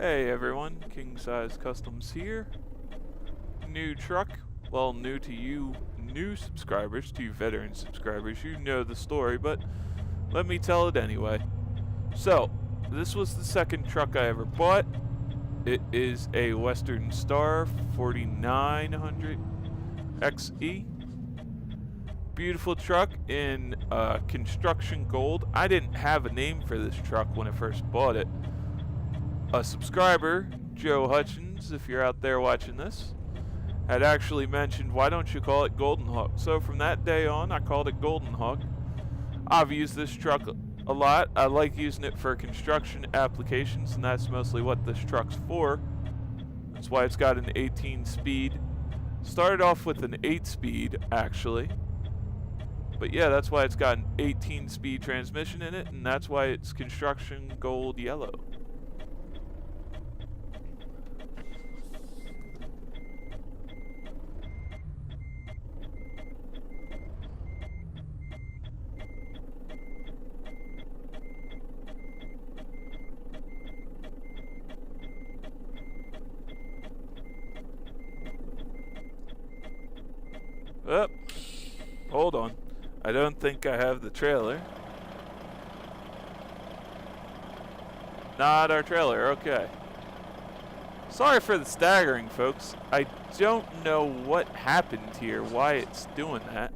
Hey everyone, King Size Customs here. New truck. Well, new to you new subscribers, to you veteran subscribers, you know the story, but let me tell it anyway. So, this was the second truck I ever bought. It is a Western Star 4900 XE. Beautiful truck in construction gold. I didn't have a name for this truck when I first bought it. A subscriber, Joe Hutchins, if you're out there watching this, had actually mentioned, why don't you call it Golden Hawk? So from that day on, I called it Golden Hawk. I've used this truck a lot. I like using it for construction applications, and that's mostly what this truck's for. That's why it's got an 18-speed. Started off with an 8-speed, actually. But yeah, that's why it's got an 18-speed transmission in it, and that's why it's construction gold yellow. Oh, hold on. I don't think I have the trailer. Not our trailer, okay. Sorry for the staggering, folks. I don't know what happened here, why it's doing that.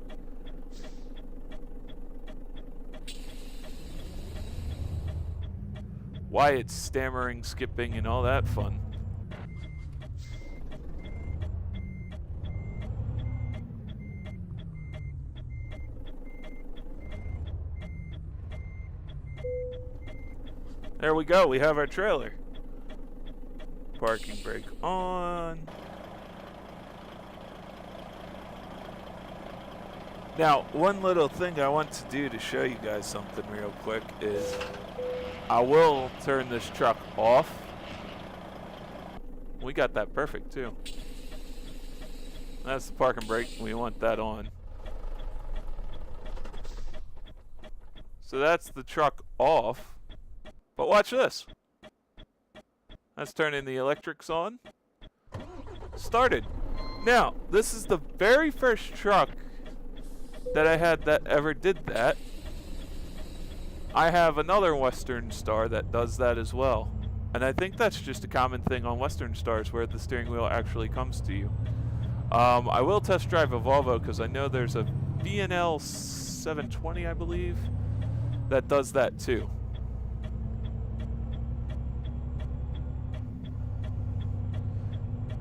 Why it's stammering, skipping, and all that fun. There we go, we have our trailer. Parking brake on. Now, one little thing I want to do to show you guys something real quick is I will turn this truck off. We got that perfect too. That's the parking brake, we want that on. So that's the truck off. But watch this. Let's turn in the electrics on. Started. Now, this is the very first truck that I had that ever did that. I have another Western Star that does that as well. And I think that's just a common thing on Western Stars where the steering wheel actually comes to you. I will test drive a Volvo because I know there's a VNL 720, I believe, that does that too.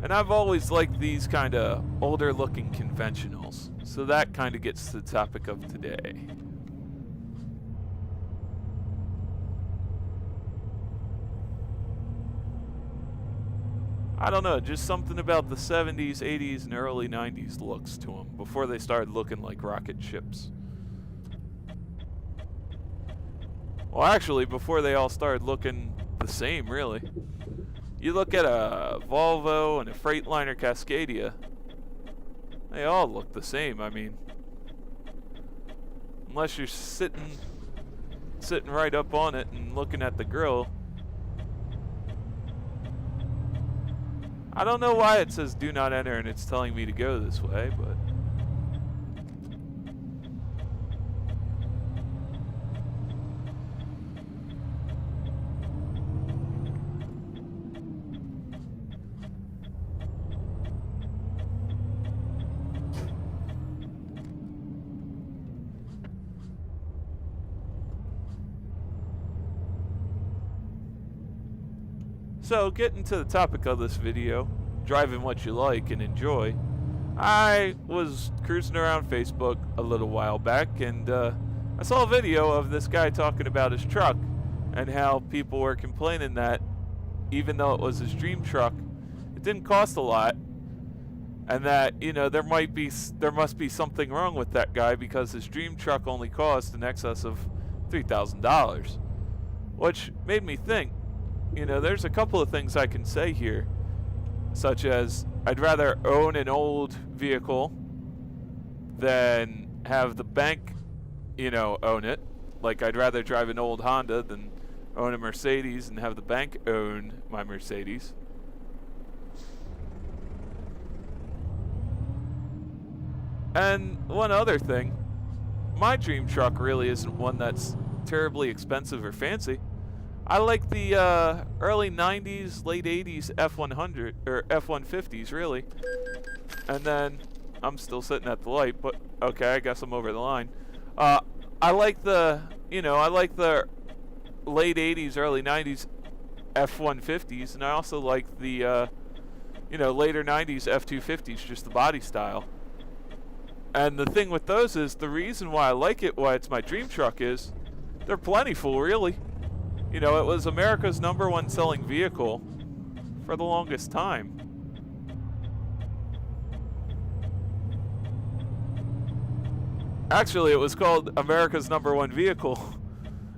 And I've always liked these kind of older looking conventionals. So that kind of gets to the topic of today. I don't know, just something about the 70s, 80s, and early 90s looks to them before they started looking like rocket ships. Well, actually, before they all started looking the same, really. You look at a Volvo and a Freightliner Cascadia, they all look the same. I mean, unless you're sitting right up on it and looking at the grill. I don't know why it says do not enter and it's telling me to go this way, but so, getting to the topic of this video, driving what you like and enjoy, I was cruising around Facebook a little while back and I saw a video of this guy talking about his truck and how people were complaining that even though it was his dream truck, it didn't cost a lot, and that, you know, there must be something wrong with that guy because his dream truck only cost in excess of $3,000, which made me think. You know, there's a couple of things I can say here, such as I'd rather own an old vehicle than have the bank, you know, own it. Like, I'd rather drive an old Honda than own a Mercedes and have the bank own my Mercedes. And one other thing, my dream truck really isn't one that's terribly expensive or fancy. I like the early 90s, late 80s F100 or F150s really. And then I'm still sitting at the light, but okay, I guess I'm over the line. I like the, I like the late 80s, early 90s F150s, and I also like the later 90s F250s, just the body style. And the thing with those is, the reason why I like it, why it's my dream truck is, they're plentiful, really. It was America's #1 selling vehicle for the longest time. Actually, it was called America's #1 vehicle,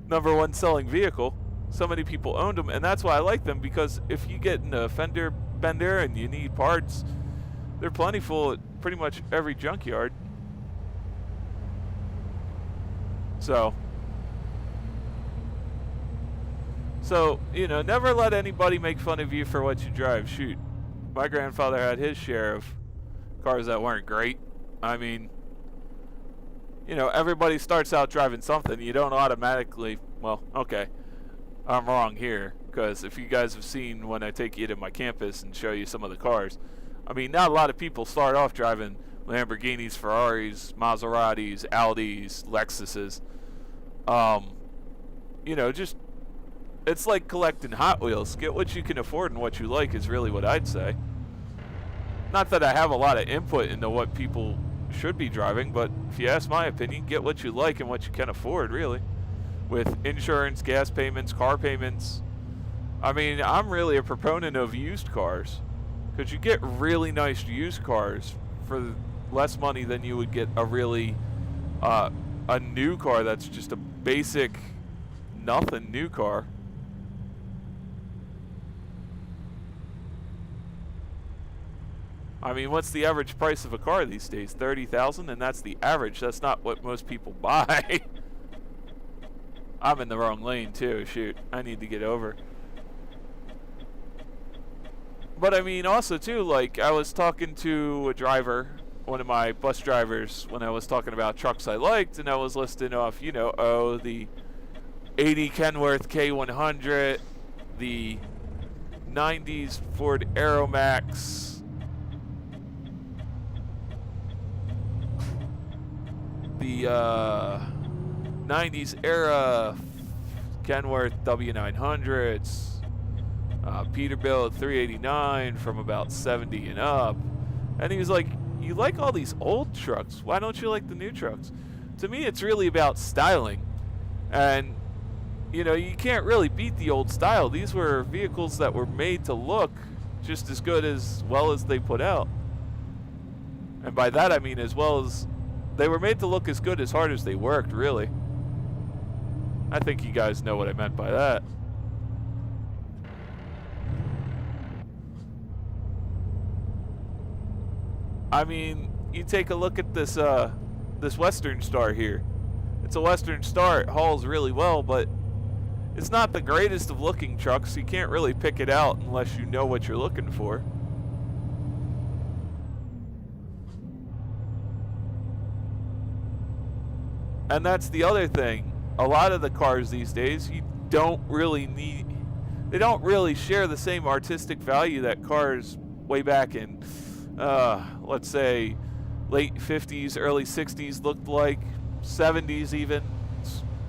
#1 selling vehicle. So many people owned them, and that's why I like them, because if you get in a fender bender and you need parts, they're plentiful at pretty much every junkyard. So, never let anybody make fun of you for what you drive. Shoot, my grandfather had his share of cars that weren't great. I mean, everybody starts out driving something. You don't automatically, well, okay, I'm wrong here, because if you guys have seen when I take you to my campus and show you some of the cars, I mean, not a lot of people start off driving Lamborghinis, Ferraris, Maseratis, Audis, Lexuses. Just, it's like collecting Hot Wheels. Get what you can afford and what you like is really what I'd say. Not that I have a lot of input into what people should be driving, but if you ask my opinion, get what you like and what you can afford, really. With insurance, gas payments, car payments. I mean, I'm really a proponent of used cars, because you get really nice used cars for less money than you would get a really a new car that's just a basic nothing new car. I mean, what's the average price of a car these days? $30,000, and that's the average. That's not what most people buy. I'm in the wrong lane too. Shoot, I need to get over. But I mean, also too, like, I was talking to a driver, one of my bus drivers, when I was talking about trucks I liked, and I was listing off, the 80 Kenworth K100, the 90s Ford Aeromax, the 90s era Kenworth W900s, Peterbilt 389 from about 70 and up. And he was like, you like all these old trucks, why don't you like the new trucks? To me, it's really about styling. And you can't really beat the old style. These were vehicles that were made to look just as good as well as they put out. And by that I mean as well as they were made to look as good as hard as they worked, really. I think you guys know what I meant by that. I mean, you take a look at this this Western Star here. It's a Western Star. It hauls really well, but it's not the greatest of looking trucks. You can't really pick it out unless you know what you're looking for. And that's the other thing. A lot of the cars these days, they don't really share the same artistic value that cars way back in, let's say, late 50s, early 60s looked like, 70s even.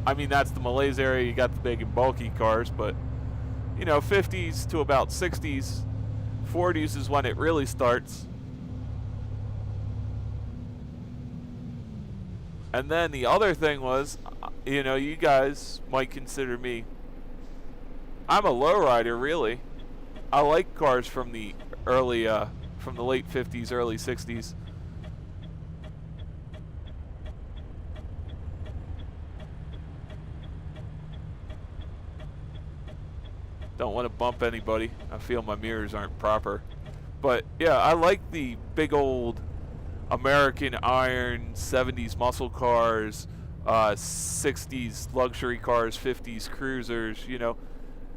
I mean, that's the Malays area, you got the big and bulky cars, but, 50s to about 60s, 40s is when it really starts. And then the other thing was, you guys might consider me, I'm a lowrider, really. I like cars from the early, from the late 50s, early 60s. Don't want to bump anybody. I feel my mirrors aren't proper. But yeah, I like the big old American iron 70s muscle cars, 60s luxury cars, 50s cruisers, you know.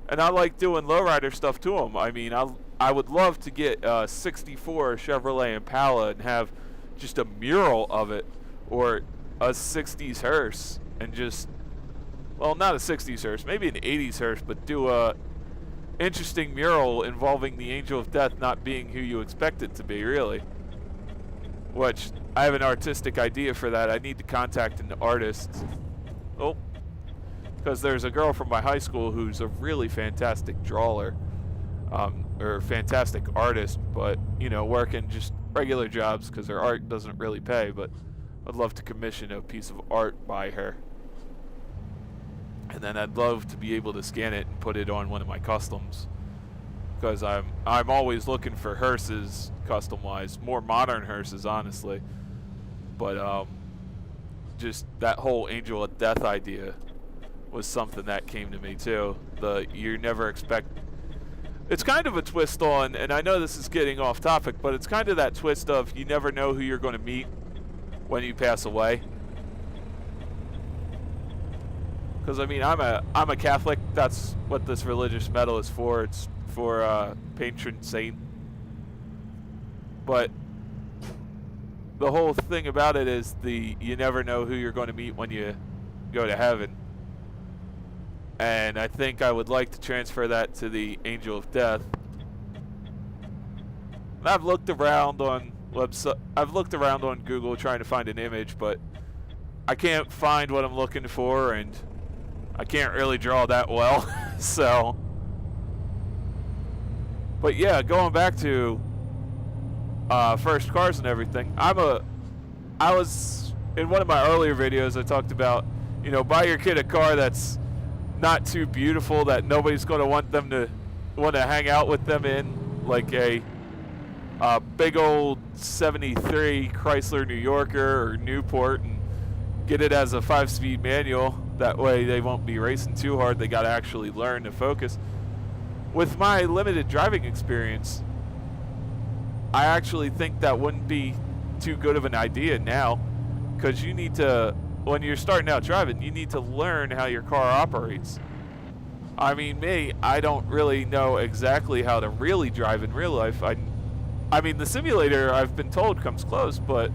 And I like doing lowrider stuff to them. I mean, I would love to get a 64 Chevrolet Impala and have just a mural of it, or a 60s hearse, and just, well, not a 60s hearse, maybe an 80s hearse, but do a interesting mural involving the Angel of Death not being who you expect it to be, really. Which, I have an artistic idea for that. I need to contact an artist. Oh, because there's a girl from my high school who's a really fantastic drawer, or fantastic artist, but, you know, working just regular jobs because her art doesn't really pay, but I'd love to commission a piece of art by her. And then I'd love to be able to scan it and put it on one of my customs, because I'm always looking for hearses custom-wise, more modern hearses, honestly. But just that whole Angel of Death idea was something that came to me too. You never expect. It's kind of a twist on, and I know this is getting off topic, but it's kind of that twist of you never know who you're going to meet when you pass away. Because I mean, I'm a Catholic. That's what this religious medal is for. It's for patron saint. But the whole thing about it is you never know who you're going to meet when you go to heaven. And I think I would like to transfer that to the Angel of Death. And I've looked around on Google trying to find an image, but I can't find what I'm looking for, and I can't really draw that well. So, but yeah, going back to first cars and everything, I was in one of my earlier videos, I talked about, you know, buy your kid a car that's not too beautiful, that nobody's going to want to hang out with them in, like a big old 73 Chrysler New Yorker or Newport, and get it as a 5-speed manual. That way they won't be racing too hard. They got to actually learn to focus. With my limited driving experience, I actually think that wouldn't be too good of an idea now, because you need to, when you're starting out driving, you need to learn how your car operates. I mean, I don't really know exactly how to really drive in real life. I mean, the simulator, I've been told, comes close, but...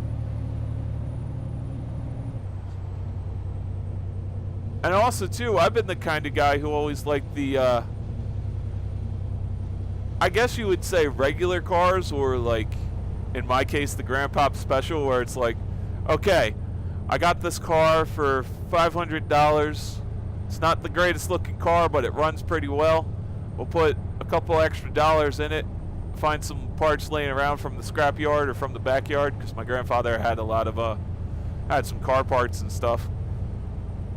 And also, too, I've been the kind of guy who always liked the, I guess you would say regular cars, or like, in my case, the Grandpop Special, where it's like, okay, I got this car for $500. It's not the greatest looking car, but it runs pretty well. We'll put a couple extra dollars in it, find some parts laying around from the scrapyard or from the backyard, because my grandfather had a lot of, had some car parts and stuff.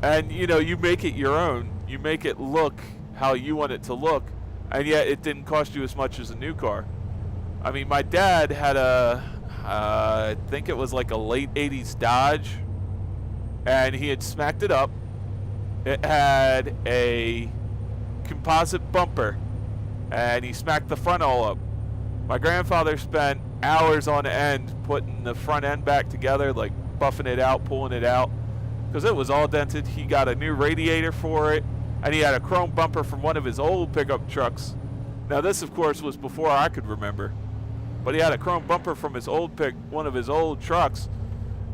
And, you know, you make it your own. You make it look how you want it to look, and yet it didn't cost you as much as a new car. I mean, my dad had I think it was like a late 80s Dodge, and he had smacked it up. It had a composite bumper, and he smacked the front all up. My grandfather spent hours on end putting the front end back together, like buffing it out, pulling it out, because it was all dented. He got a new radiator for it, and he had a chrome bumper from one of his old pickup trucks. Now this, of course, was before I could remember, but he had a chrome bumper from his one of his old trucks,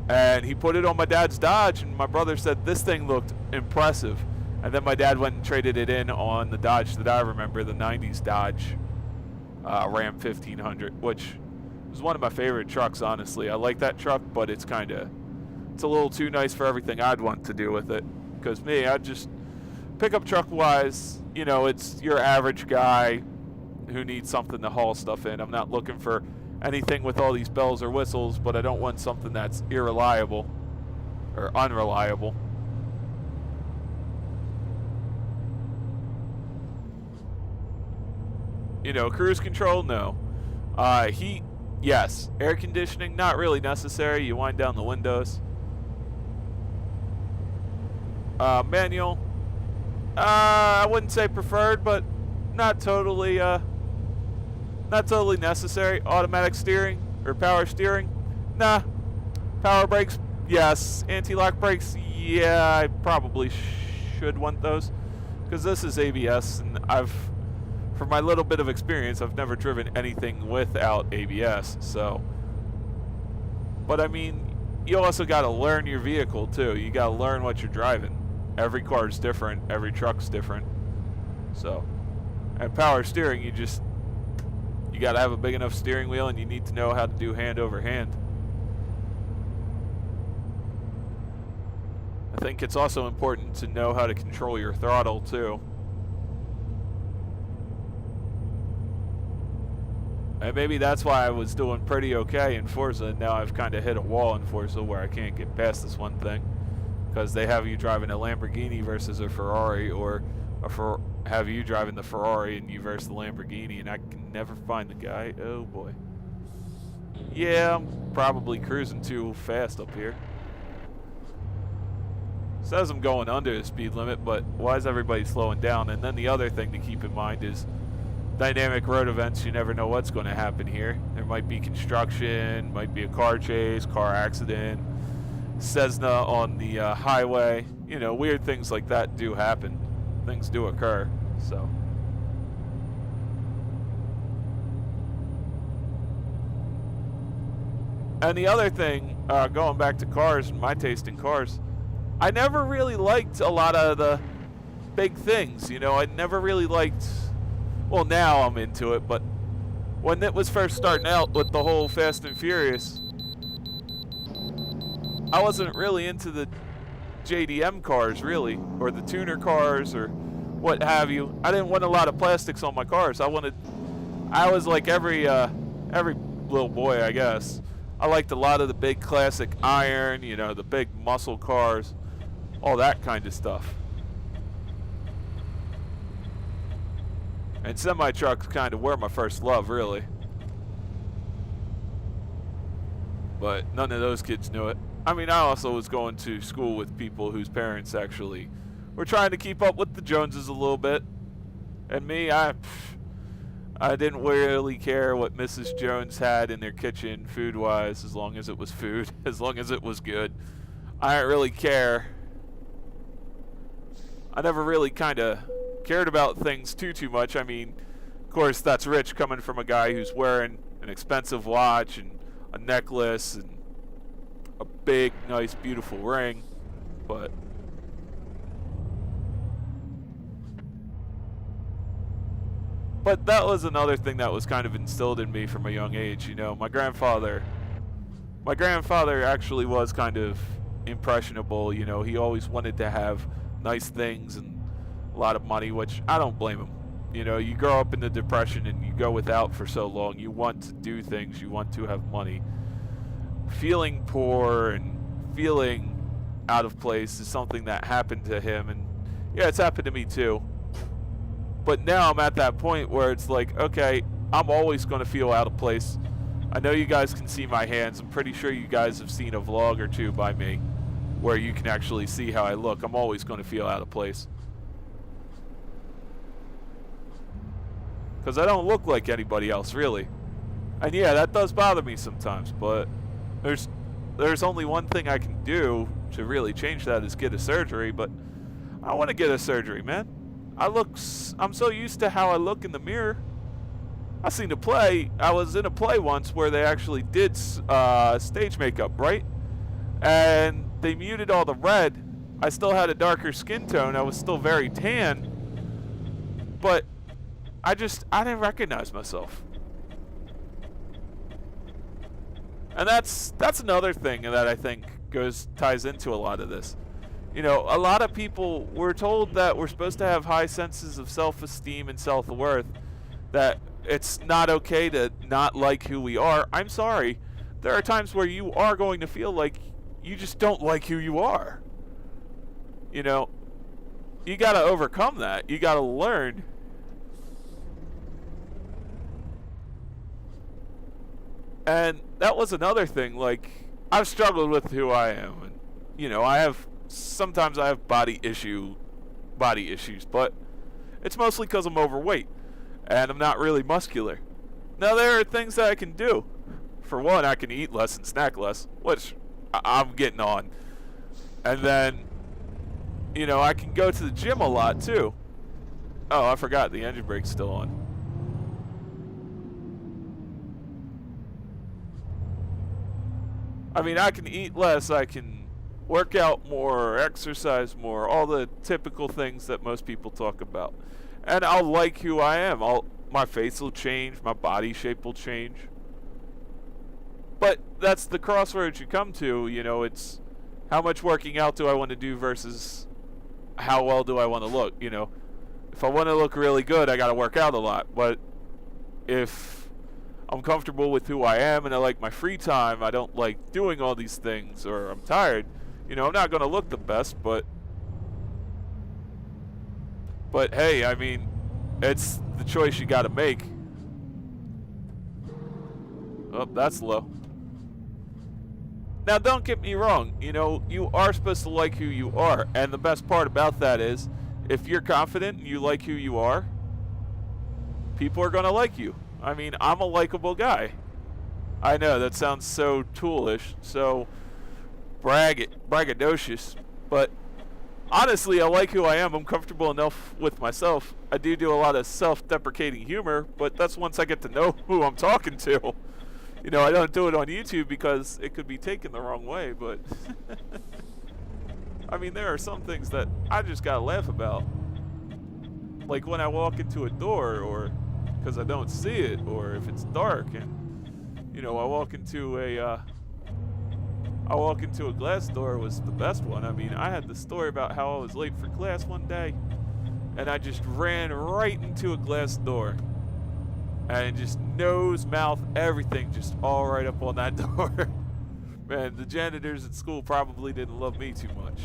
and he put it on my dad's Dodge, and my brother said this thing looked impressive. And then my dad went and traded it in on the Dodge that I remember, the 90s Dodge Ram 1500, which was one of my favorite trucks, honestly. I like that truck, but it's a little too nice for everything I'd want to do with it. Because I'd just, pickup truck wise, you know, it's your average guy who needs something to haul stuff in. I'm not looking for anything with all these bells or whistles, but I don't want something that's irreliable or unreliable. You know, cruise control, no. Heat, yes. Air conditioning, not really necessary. You wind down the windows. Manual, I wouldn't say preferred, but not totally necessary. Automatic steering or power steering, nah. Power brakes, Yes, anti-lock brakes, yeah, I probably should want those. Because this is ABS, and for my little bit of experience, I've never driven anything without ABS, so. But I mean, you also got to learn your vehicle too. You got to learn what you're driving. Every car is different, every truck's different. So, and power steering, you got to have a big enough steering wheel, and you need to know how to do hand over hand. I think it's also important to know how to control your throttle too. And maybe that's why I was doing pretty okay in Forza, and now I've kind of hit a wall in Forza where I can't get past this one thing. Because they have you driving a Lamborghini versus a Ferrari, or have you driving the Ferrari and you versus the Lamborghini, and I can never find the guy. Oh boy. Yeah, I'm probably cruising too fast up here. Says I'm going under the speed limit, but why is everybody slowing down? And then the other thing to keep in mind is dynamic road events. You never know what's going to happen here. There might be construction, might be a car chase, car accident, Cessna on the highway. You know, weird things like that do happen. Things do occur, so. And the other thing, going back to cars and my taste in cars, I never really liked a lot of the big things, you know. I never really liked, well, now I'm into it, but when it was first starting out with the whole Fast and Furious, I wasn't really into the JDM cars, really, or the tuner cars, or what have you. I didn't want a lot of plastics on my cars. I was like every little boy, I guess. I liked a lot of the big classic iron, you know, the big muscle cars, all that kind of stuff. And semi-trucks kind of were my first love, really. But none of those kids knew it. I mean, I also was going to school with people whose parents actually were trying to keep up with the Joneses a little bit. And me, I didn't really care what Mrs. Jones had in their kitchen food-wise, as long as it was food, as long as it was good. I didn't really care. I never really kind of cared about things too much. I mean, of course, that's rich coming from a guy who's wearing an expensive watch and a necklace and a big, nice, beautiful ring. But that was another thing that was kind of instilled in me from a young age. You know, my grandfather actually was kind of impressionable. You know, he always wanted to have nice things and a lot of money, which I don't blame him. You know, you grow up in the Depression and you go without for so long. You want to do things. You want to have money. Feeling poor and feeling out of place is something that happened to him. And yeah, it's happened to me too. But now I'm at that point where it's like, okay, I'm always going to feel out of place. I know you guys can see my hands. I'm pretty sure you guys have seen a vlog or two by me where you can actually see how I look. I'm always going to feel out of place. Because I don't look like anybody else, really. And yeah, that does bother me sometimes, but there's only one thing I can do to really change that, is get a surgery. But I want to get a surgery, man. I'm so used to how I look in the mirror. I was in a play once where they actually did stage makeup, right? And they muted all the red. I still had a darker skin tone. I was still very tan. But I didn't recognize myself. And that's another thing that I think ties into a lot of this. You know, a lot of people, we're told that we're supposed to have high senses of self-esteem and self-worth, that it's not okay to not like who we are. I'm sorry. There are times where you are going to feel like you just don't like who you are. You know, you got to overcome that. You got to learn. And that was another thing. Like, I've struggled with who I am. And, you know, sometimes I have body issues, but it's mostly because I'm overweight and I'm not really muscular. Now, there are things that I can do. For one, I can eat less and snack less, which I'm getting on. And then, you know, I can go to the gym a lot too. Oh, I forgot the engine brake's still on. I mean, I can eat less, I can work out more, exercise more, all the typical things that most people talk about. And I'll like who I am. My face will change, my body shape will change. But that's the crossroads you come to, you know, it's how much working out do I want to do versus how well do I want to look, you know. If I want to look really good, I got to work out a lot. But if I'm comfortable with who I am and I like my free time, I don't like doing all these things, or I'm tired, you know, I'm not going to look the best, but hey, I mean, it's the choice you got to make. Oh, that's low. Now, don't get me wrong, you know, you are supposed to like who you are, and the best part about that is, if you're confident and you like who you are, people are going to like you. I mean, I'm a likable guy. I know, that sounds so toolish, so braggadocious, but honestly, I like who I am. I'm comfortable enough with myself. I do a lot of self-deprecating humor, but that's once I get to know who I'm talking to. You know, I don't do it on YouTube because it could be taken the wrong way, but I mean, there are some things that I just gotta laugh about. Like when I walk into a door, or because I don't see it, or if it's dark and, you know, I walk into a glass door was the best one. I mean, I had the story about how I was late for class one day, and I just ran right into a glass door. And just nose, mouth, everything just all right up on that door. Man, the janitors at school probably didn't love me too much.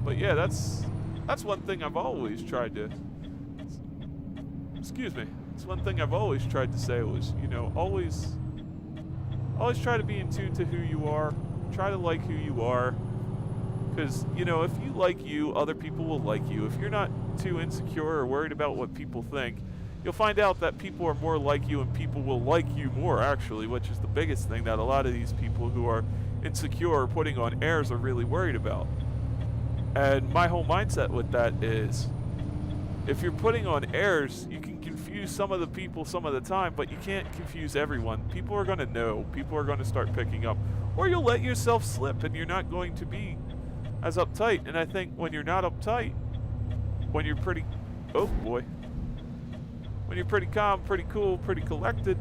But yeah, that's one thing I've always tried to... Excuse me. It's one thing I've always tried to say was, you know, always try to be in tune to who you are. Try to like who you are. Because, you know, if you like you, other people will like you. If you're not too insecure or worried about what people think, you'll find out that people are more like you and people will like you more, actually, which is the biggest thing that a lot of these people who are insecure or putting on airs are really worried about. And my whole mindset with that is, if you're putting on airs, you can confuse some of the people some of the time, but you can't confuse everyone. People are going to know. People are going to start picking up. Or you'll let yourself slip and you're not going to be as uptight. And I think when you're not uptight, when you're pretty... Oh, boy. When you're pretty calm, pretty cool, pretty collected,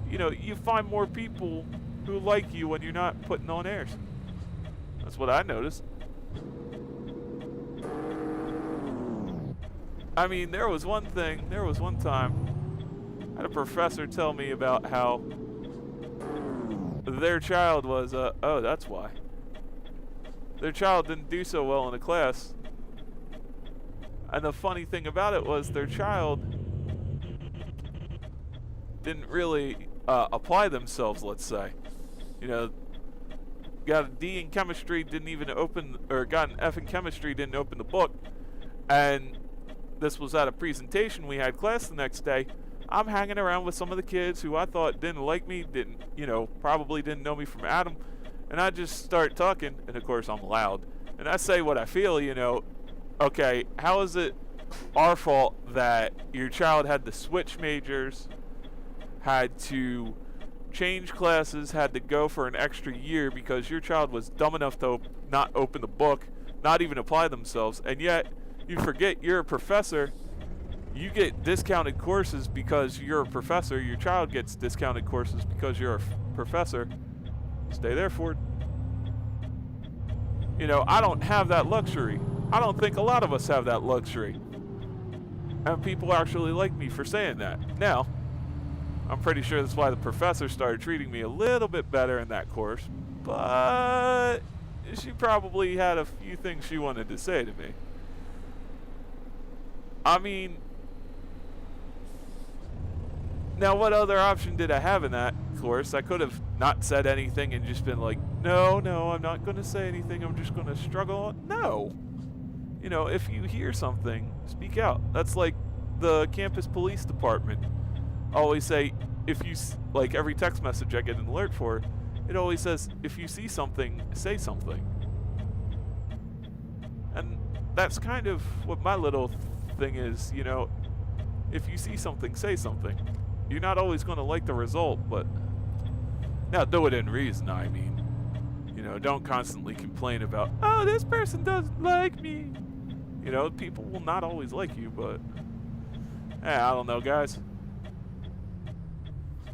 you know, you find more people who like you when you're not putting on airs. That's what I noticed. I mean, there was one time, I had a professor tell me about how their child was, oh, that's why. Their child didn't do so well in a class. And the funny thing about it was their child didn't really apply themselves, let's say. You know, got a D in chemistry, didn't even open, or got an F in chemistry, didn't open the book. And this was at a presentation, we had class the next day. I'm hanging around with some of the kids who I thought didn't like me, didn't, you know, probably didn't know me from Adam. And I just start talking, and of course I'm loud. And I say what I feel, you know, okay, how is it our fault that your child had to switch majors, had to change classes, had to go for an extra year because your child was dumb enough to not open the book, not even apply themselves, and yet you forget you're a professor. You get discounted courses because you're a professor. Your child gets discounted courses because you're a professor. Stay there, Ford. You know, I don't have that luxury. I don't think a lot of us have that luxury. And people actually like me for saying that. Now, I'm pretty sure that's why the professor started treating me a little bit better in that course. But she probably had a few things she wanted to say to me. I mean, now what other option did I have in that course? I could have not said anything and just been like, no, I'm not going to say anything. I'm just going to struggle on. No. You know, if you hear something, speak out. That's like the campus police department. Always say, if you, like every text message I get an alert for, it always says, if you see something, say something. And that's kind of what my little thing is, you know, if you see something, say something. You're not always going to like the result, but now do it in reason, I mean. You know, don't constantly complain about, oh, this person doesn't like me. You know, people will not always like you, but I don't know, guys.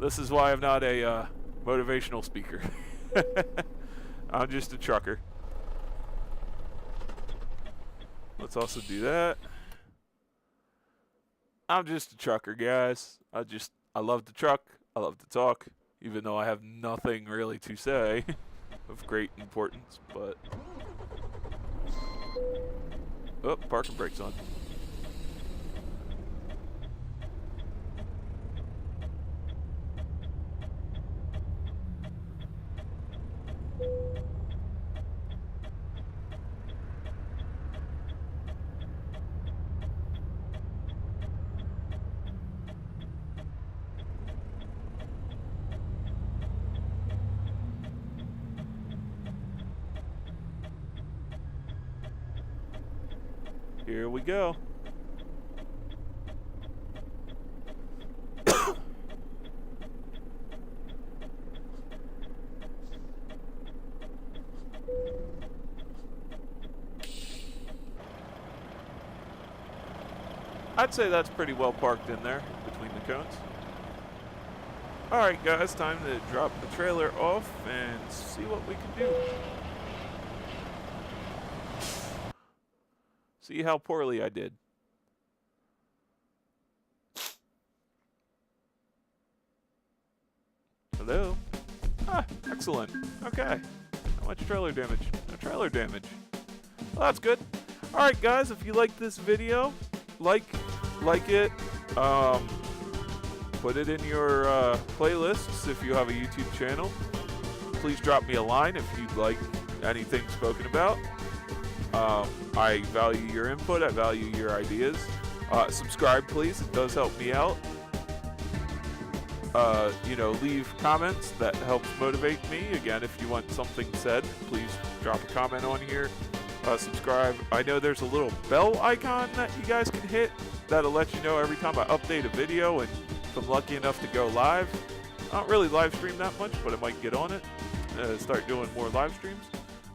This is why I'm not a motivational speaker. I'm just a trucker. Let's also do that. I'm just a trucker, guys. I love to truck. I love to talk, even though I have nothing really to say of great importance, but... Oh, parking brake's on. Here we go. I'd say that's pretty well parked in there between the cones. Alright guys, time to drop the trailer off and see what we can do. See how poorly I did. Hello? Ah, excellent. Okay. Not much trailer damage. No trailer damage. Well, that's good. Alright guys, if you like this video, like it, put it in your playlists if you have a YouTube channel. Please drop me a line if you'd like anything spoken about. I value your input. I value your ideas. Subscribe, please. It does help me out. You know, leave comments. That helps motivate me. Again, if you want something said, please drop a comment on here. Subscribe. I know there's a little bell icon that you guys can hit. That'll let you know every time I update a video, and if I'm lucky enough to go live. I don't really live stream that much, but I might get on it. Start doing more live streams.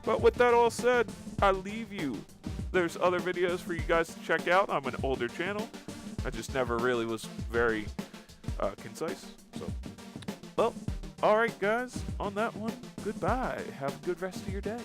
But with that all said, I leave you. There's other videos for you guys to check out. I'm an older channel. I just never really was very concise. So, well, alright guys, on that one, goodbye. Have a good rest of your day.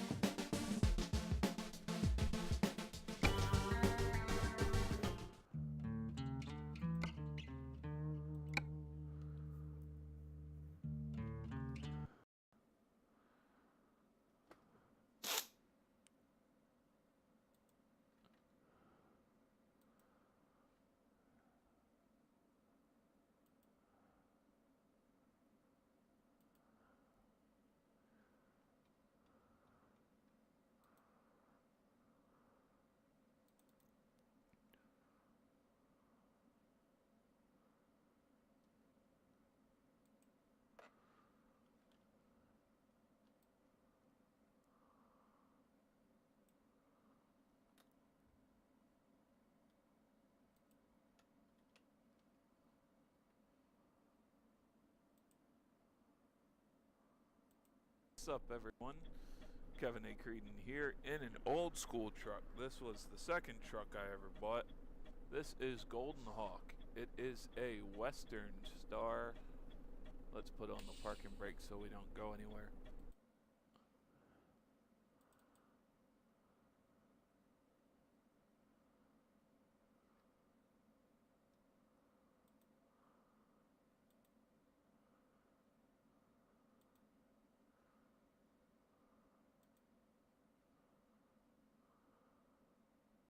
What's up, everyone? Kevin A. Creedon here in an old school truck. This was the second truck I ever bought. This is Golden Hawk. It is a Western Star. Let's put on the parking brake so we don't go anywhere.